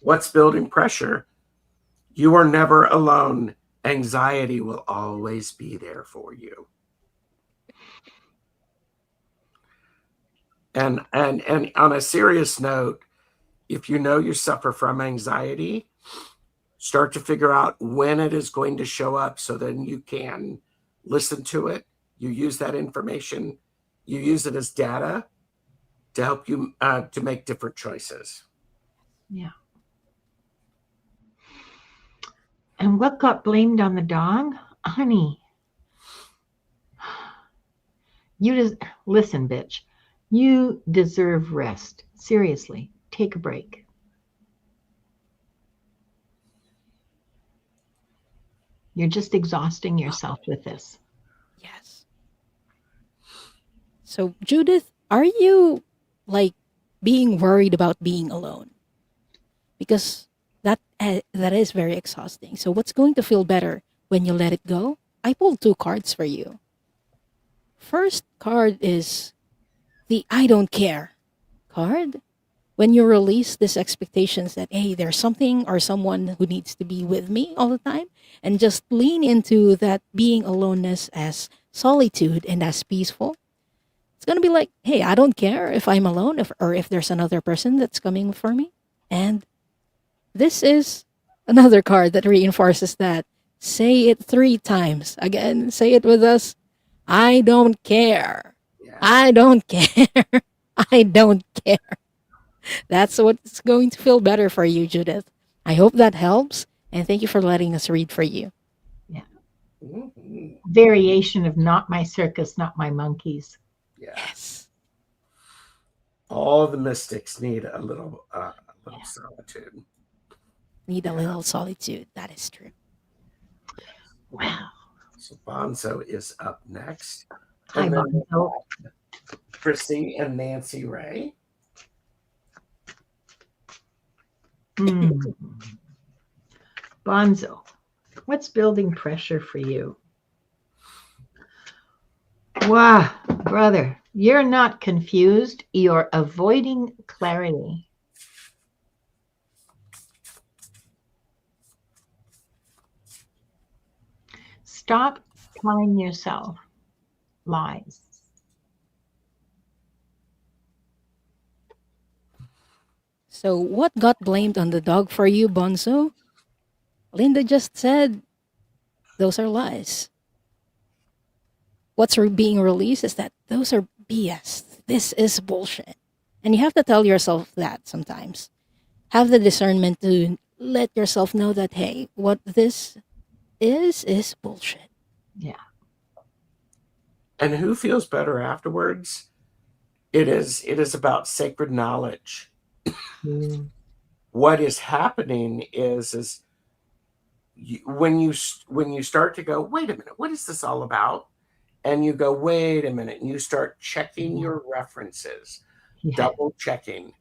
What's building pressure? You are never alone. Anxiety will always be there for you. And on a serious note, if you know you suffer from anxiety, start to figure out when it is going to show up so then you can listen to it. You use that information, you use it as data to help you to make different choices. Yeah. And what got blamed on the dog? Honey, you just listen, bitch. You deserve rest. Seriously, take a break. You're just exhausting yourself with this. Yes. So, Judith, are you like being worried about being alone? Because that is very exhausting. So, what's going to feel better when you let it go? I pulled two cards for you. First card is the I don't care card. When you release these expectations that, hey, there's something or someone who needs to be with me all the time, and just lean into that being aloneness as solitude and as peaceful, it's going to be like, hey, I don't care if I'm alone or if there's another person that's coming for me. And this is another card that reinforces that. Say it 3 times. Again, say it with us. I don't care. Yeah. I don't care. I don't care. That's what's going to feel better for you, Judith. I hope that helps. And thank you for letting us read for you. Yeah. Mm-hmm. Variation of not my circus, not my monkeys. Yeah. Yes. All the mystics need a little solitude. Need a little solitude. That is true. Wow. So Bonzo is up next. Hi, And then Bonzo. Chrissy and Nancy Ray. Bonzo, what's building pressure for you? Wow, brother, you're not confused. You're avoiding clarity. Stop telling yourself lies. So, what got blamed on the dog for you, Bonzo? Linda just said those are lies. What's being released is that those are BS. This is bullshit. And you have to tell yourself that sometimes. Have the discernment to let yourself know that, hey, what this is bullshit. Yeah. And who feels better afterwards? It is about sacred knowledge. What is happening is when you start to go, wait a minute, what is this all about? And you go, wait a minute, and you start checking your references, double checking.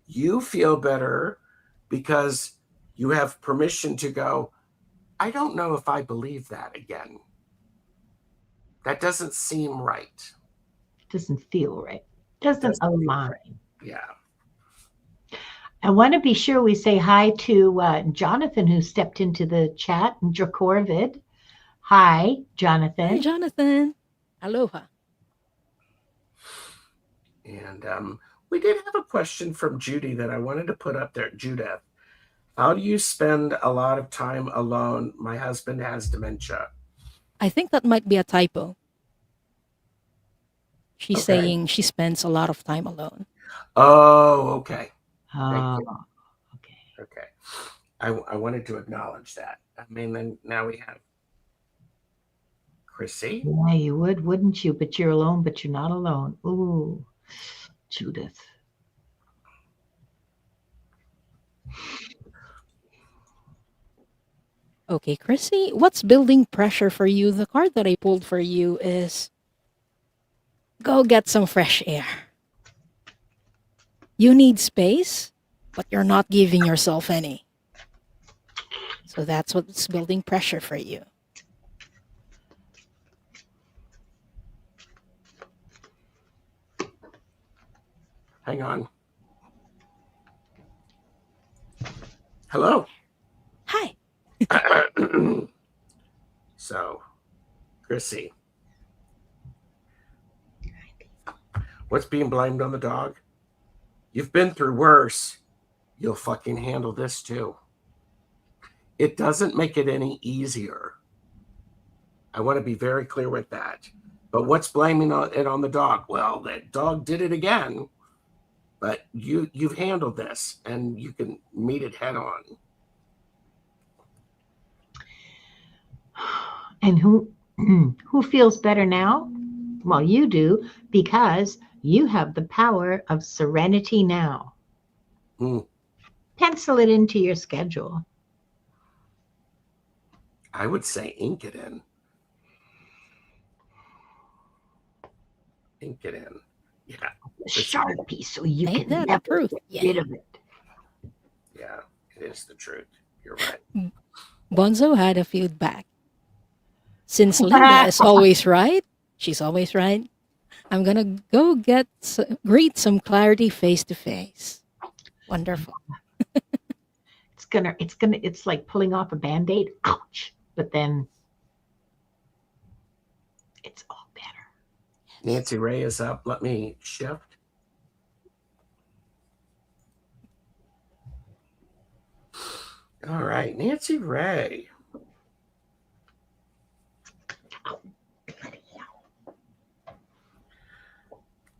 You feel better because you have permission to go, I don't know if I believe that again. That doesn't seem right. Doesn't feel right. Doesn't Doesn't feel align. right. Yeah. I want to be sure we say hi to Jonathan, who stepped into the chat, and Dracorvid. Hi, Hi, Jonathan. Jonathan. Aloha. And we did have a question from Judy that I wanted to put up there. Judith, how do you spend a lot of time alone? My husband has dementia. I think that might be a typo. She's Okay. saying she spends a lot of time alone. Oh, okay. Thank Oh, you. okay. Okay. I wanted to acknowledge that. I mean, then now we have Chrissy. Yeah, you would, wouldn't you? But you're alone, but you're not alone. Ooh, Judith. Okay, Chrissy, what's building pressure for you? The card that I pulled for you is go get some fresh air. You need space, but you're not giving yourself any. So that's what's building pressure for you. Hang on. Hello. Hi. So, Chrissy, what's being blamed on the dog? You've been through worse. You'll fucking handle this too. It doesn't make it any easier. I want to be very clear with that. But what's blaming it on the dog? Well, that dog did it again. But you've handled this, and you can meet it head on. And who feels better now? Well, you do, because you have the power of serenity now. Pencil it into your schedule. I would say ink it in. Ink it in. Yeah. A Sharpie, so you Ain't can that the never truth? get Yeah. rid of it. Yeah, it is the truth. You're right. Bonzo had a feedback. Since Linda is always right, she's always right. I'm gonna go greet some clarity face to face. Wonderful. It's like pulling off a Band-Aid. Ouch. But then it's all better. Nancy Ray is up. Let me shift. All right, Nancy Ray.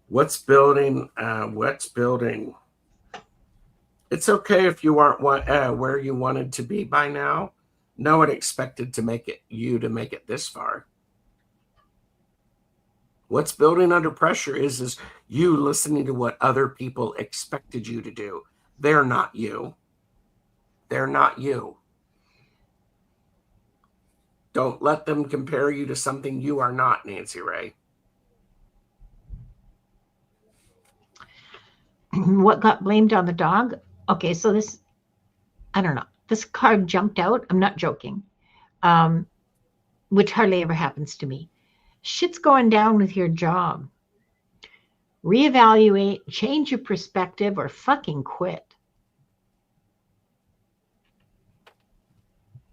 What's building? What's building? It's okay if you aren't where you wanted to be by now. No one expected to make it this far. What's building under pressure is you listening to what other people expected you to do. They're not you. They're not you. Don't let them compare you to something you are not, Nancy Ray. What got blamed on the dog? Okay, so this, I don't know. This card jumped out. I'm not joking, which hardly ever happens to me. Shit's going down with your job. Reevaluate, change your perspective, or fucking quit.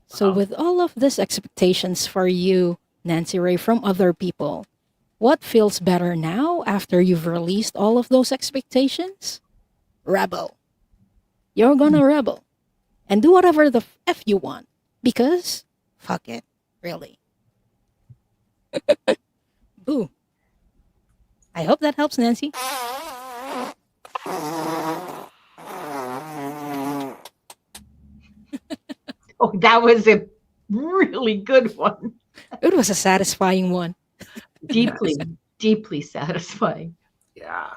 So, with all of these expectations for you, Nancy Ray, from other people, what feels better now after you've released all of those expectations? Rebel. You're gonna rebel and do whatever the F you want because fuck it, really. Boo. I hope that helps, Nancy. Oh, that was a really good one. It was a satisfying one. Deeply, deeply satisfying. Yeah.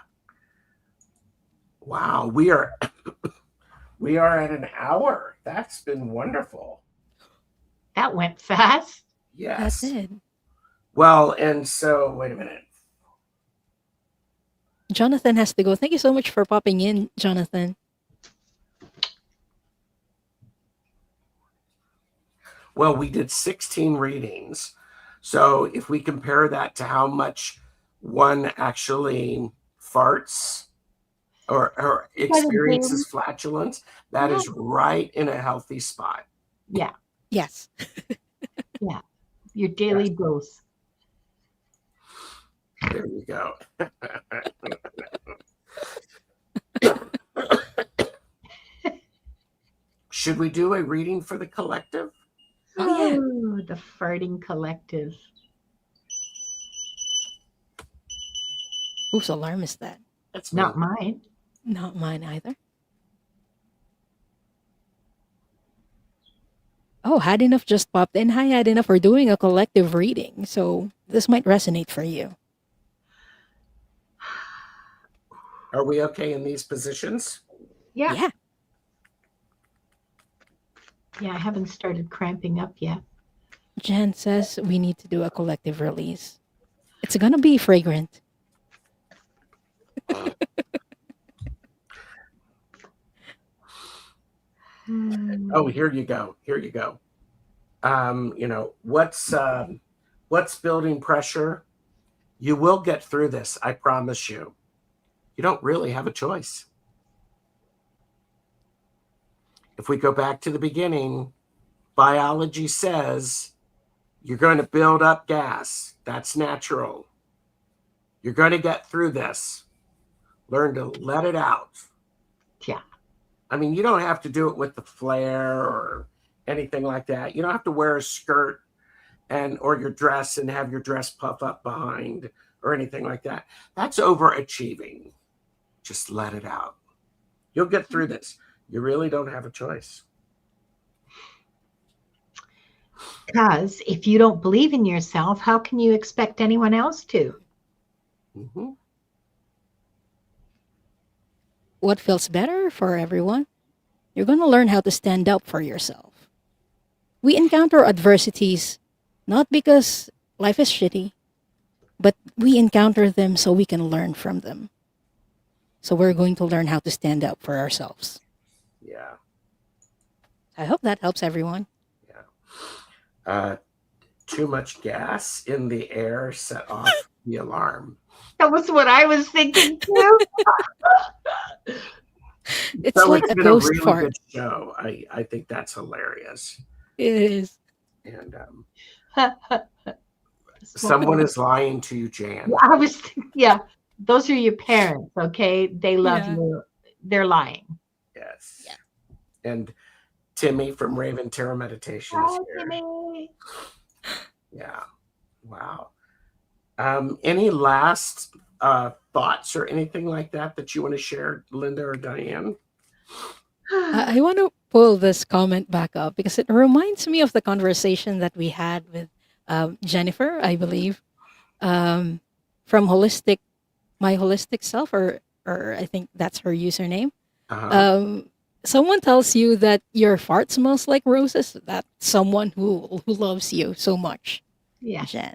Wow, we are at an hour. That's been wonderful. That went fast. Yes. That's it. Well, and so wait a minute. Jonathan has to go. Thank you so much for popping in, Jonathan. Well, we did 16 readings. So if we compare that to how much one actually farts or experiences flatulence, that is right in a healthy spot. Yeah. Yes. Yeah. Your daily dose. There you go. Should we do a reading for the collective? Oh, yeah. Oh, the farting collective. Whose alarm is that? That's Not me. mine. Not mine either. Oh, Had Enough just popped in. Hi, Had Enough. We're doing a collective reading, so this might resonate for you. Are we okay in these positions? Yeah. Yeah. Yeah, I haven't started cramping up yet. Jen says we need to do a collective release. It's gonna be fragrant. Oh, here you go. Here you go. What's building pressure? You will get through this, I promise you. You don't really have a choice. If we go back to the beginning, biology says you're going to build up gas. That's natural. You're going to get through this. Learn to let it out. Yeah. I mean, you don't have to do it with the flare or anything like that. You don't have to wear a skirt or your dress and have your dress puff up behind or anything like that. That's overachieving. Just let it out. You'll get through this. You really don't have a choice. Because if you don't believe in yourself, how can you expect anyone else to? Mm-hmm. What feels better for everyone? You're gonna learn how to stand up for yourself. We encounter adversities not because life is shitty, but we encounter them so we can learn from them. So we're going to learn how to stand up for ourselves. Yeah. I hope that helps everyone. Yeah. Too much gas in the air set off the alarm. That was what I was thinking too. It's So like it's a been ghost a really fart. good show. I think that's hilarious. It is. And someone is lying to you, Jan. I was, yeah, those are your parents, okay? They love Yeah. you. They're lying. Yes. Yeah. And Timmy from Raven Tarot Meditation is Hi, here. Timmy. Yeah. Wow. Any last thoughts or anything like that you want to share, Linda or Diane? I want to pull this comment back up because it reminds me of the conversation that we had with Jennifer, I believe, from My Holistic Self, or I think that's her username. Uh-huh. Someone tells you that your fart smells like roses. That's someone who loves you so much, Yeah. Jen.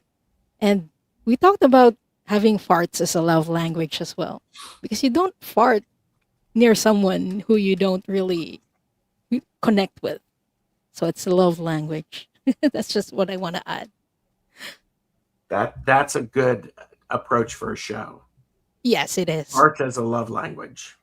And we talked about having farts as a love language as well, because you don't fart near someone who you don't really connect with. So it's a love language. That's just what I want to add. That's a good approach for a show. Yes, it is. Art as a love language.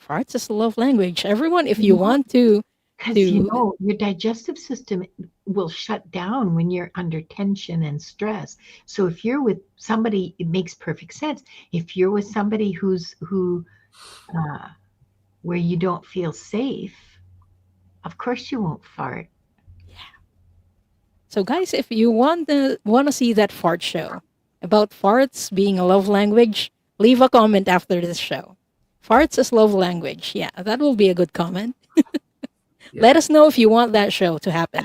Farts is a love language. Everyone, if you want to, because your digestive system will shut down when you're under tension and stress. So if you're with somebody, it makes perfect sense. If you're with somebody where you don't feel safe, of course you won't fart. Yeah. So guys, if you want to see that fart show about farts being a love language, leave a comment after this show. Farts is love language. Yeah, that will be a good comment. Yeah. Let us know if you want that show to happen.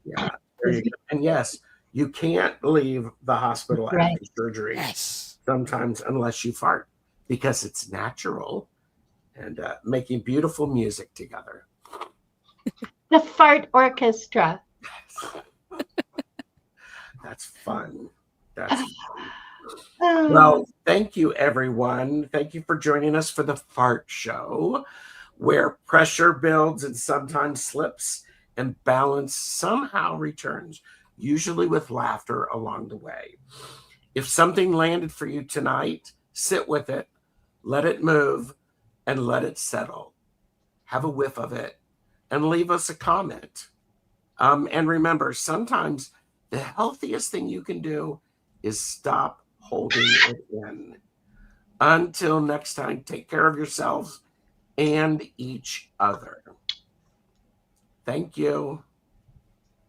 Yeah. There you go. And yes, you can't leave the hospital Right. after surgery Yes. sometimes unless you fart, because it's natural and making beautiful music together. The fart orchestra. That's fun. That's fun. Well, thank you, everyone. Thank you for joining us for the Fart Show, where pressure builds and sometimes slips and balance somehow returns. usually with laughter along the way. If something landed for you tonight, sit with it, let it move, and let it settle. Have a whiff of it and leave us a comment. And remember, sometimes the healthiest thing you can do is stop holding it in. Until next time, take care of yourselves and each other. Thank you.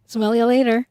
Smell you later.